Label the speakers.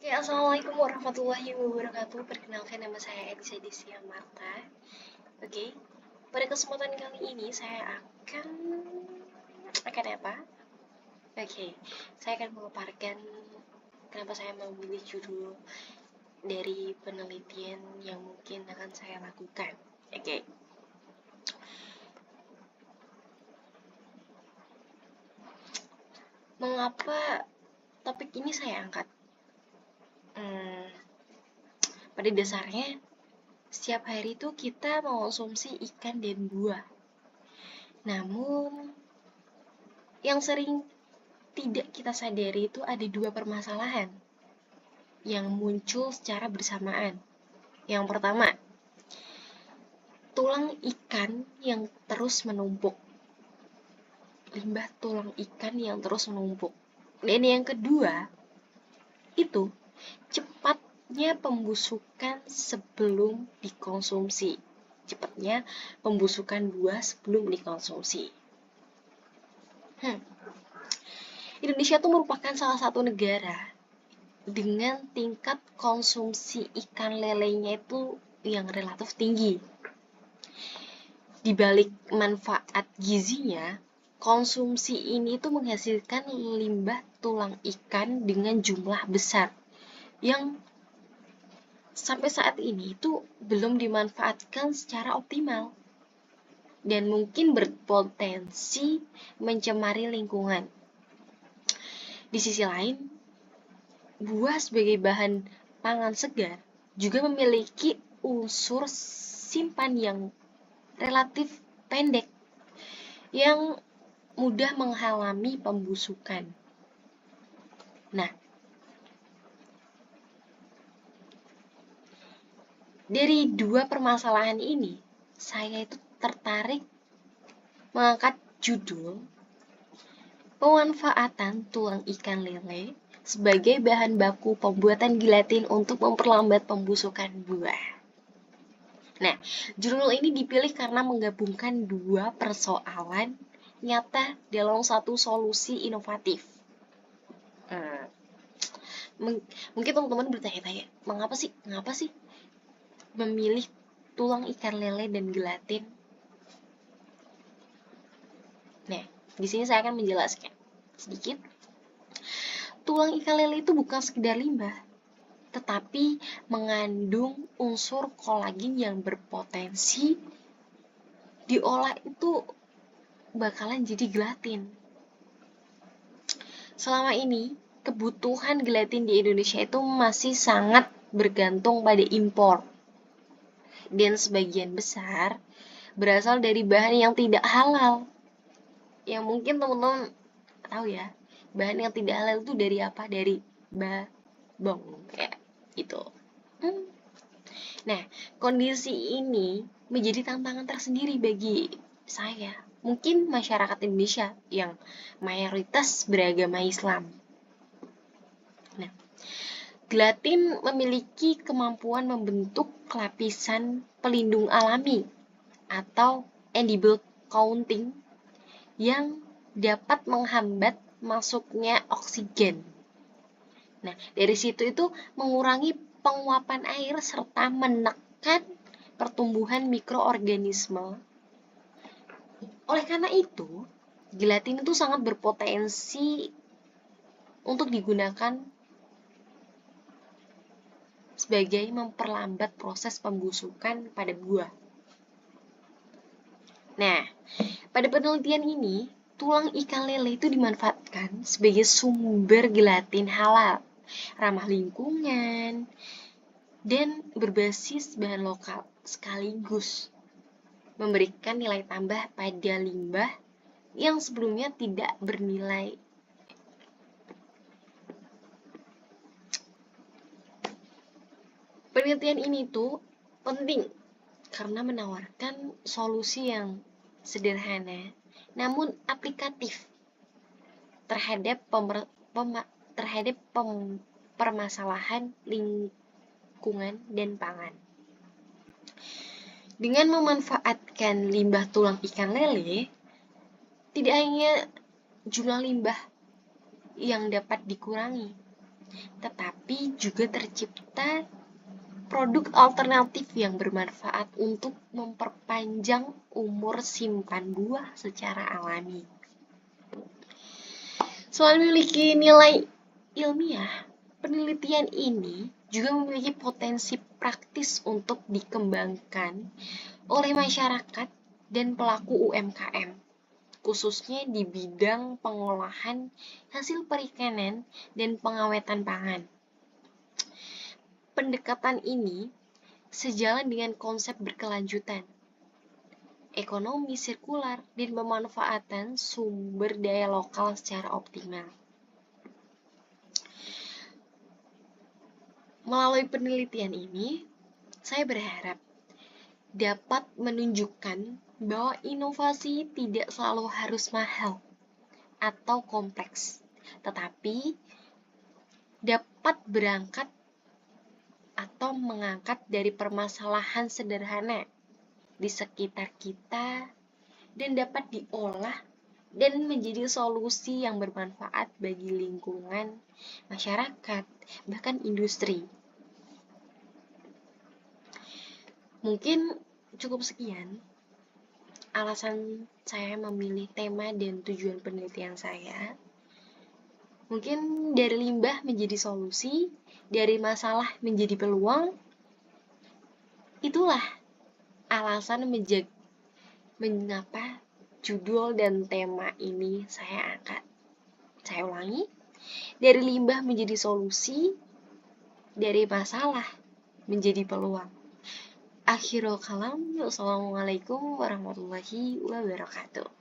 Speaker 1: Oke, Assalamualaikum warahmatullahi wabarakatuh. Perkenalkan nama saya Edisa Desia Marta. Oke, pada kesempatan kali ini saya akan apa? Oke, saya akan memaparkan kenapa saya memilih judul dari penelitian yang mungkin akan saya lakukan. Oke. Mengapa topik ini saya angkat? Pada dasarnya setiap hari itu kita mengonsumsi ikan dan buah. Namun, yang sering tidak kita sadari itu ada dua permasalahan yang muncul secara bersamaan. Yang pertama, tulang ikan yang terus menumpuk. Limbah tulang ikan yang terus menumpuk. Dan yang kedua, itu cepatnya pembusukan sebelum dikonsumsi. Cepatnya pembusukan buah sebelum dikonsumsi. Indonesia itu merupakan salah satu negara dengan tingkat konsumsi ikan lelenya itu yang relatif tinggi. Di balik manfaat gizinya, konsumsi ini tuh menghasilkan limbah tulang ikan dengan jumlah besar yang sampai saat ini itu belum dimanfaatkan secara optimal dan mungkin berpotensi mencemari lingkungan. Di sisi lain, buah sebagai bahan pangan segar juga memiliki unsur simpan yang relatif pendek yang mudah menghalangi pembusukan. Nah, dari dua permasalahan ini, saya itu tertarik mengangkat judul pemanfaatan tulang ikan lele sebagai bahan baku pembuatan gelatin untuk memperlambat pembusukan buah. Nah, judul ini dipilih karena menggabungkan dua persoalan nyata dalam satu solusi inovatif. Mungkin teman-teman bertanya-tanya, mengapa sih memilih tulang ikan lele dan gelatin? Nah, di sini saya akan menjelaskan sedikit. Tulang ikan lele itu bukan sekedar limbah, tetapi mengandung unsur kolagen yang berpotensi diolah itu bakalan jadi gelatin. Selama ini, kebutuhan gelatin di Indonesia itu masih sangat bergantung pada impor. Dan sebagian besar berasal dari bahan yang tidak halal. Yang mungkin teman-teman tahu ya, bahan yang tidak halal itu dari apa? Dari babong, kayak gitu. Nah, kondisi ini menjadi tantangan tersendiri bagi saya. Mungkin masyarakat Indonesia yang mayoritas beragama Islam. Nah, gelatin memiliki kemampuan membentuk lapisan pelindung alami atau edible coating yang dapat menghambat masuknya oksigen. Nah, dari situ itu mengurangi penguapan air serta menekan pertumbuhan mikroorganisme. Oleh karena itu, gelatin itu sangat berpotensi untuk digunakan sebagai memperlambat proses pembusukan pada buah. Nah, pada penelitian ini, tulang ikan lele itu dimanfaatkan sebagai sumber gelatin halal, ramah lingkungan, dan berbasis bahan lokal sekaligus memberikan nilai tambah pada limbah yang sebelumnya tidak bernilai. Penelitian ini tuh penting karena menawarkan solusi yang sederhana namun aplikatif terhadap permasalahan lingkungan dan pangan. Dengan memanfaatkan limbah tulang ikan lele, tidak hanya jumlah limbah yang dapat dikurangi, tetapi tapi juga tercipta produk alternatif yang bermanfaat untuk memperpanjang umur simpan buah secara alami. Selain memiliki nilai ilmiah, penelitian ini juga memiliki potensi praktis untuk dikembangkan oleh masyarakat dan pelaku UMKM, khususnya di bidang pengolahan hasil perikanan dan pengawetan pangan. Pendekatan ini sejalan dengan konsep berkelanjutan, ekonomi sirkular, dan pemanfaatan sumber daya lokal secara optimal. Melalui penelitian ini, saya berharap dapat menunjukkan bahwa inovasi tidak selalu harus mahal atau kompleks, tetapi dapat berangkat atau mengangkat dari permasalahan sederhana di sekitar kita dan dapat diolah dan menjadi solusi yang bermanfaat bagi lingkungan, masyarakat, bahkan industri. Mungkin cukup sekian alasan saya memilih tema dan tujuan penelitian saya. Mungkin dari limbah menjadi solusi, dari masalah menjadi peluang. Itulah alasan mengapa judul dan tema ini saya angkat. Saya ulangi, dari limbah menjadi solusi, dari masalah menjadi peluang. Akhirul kalam, wassalamualaikum warahmatullahi wabarakatuh.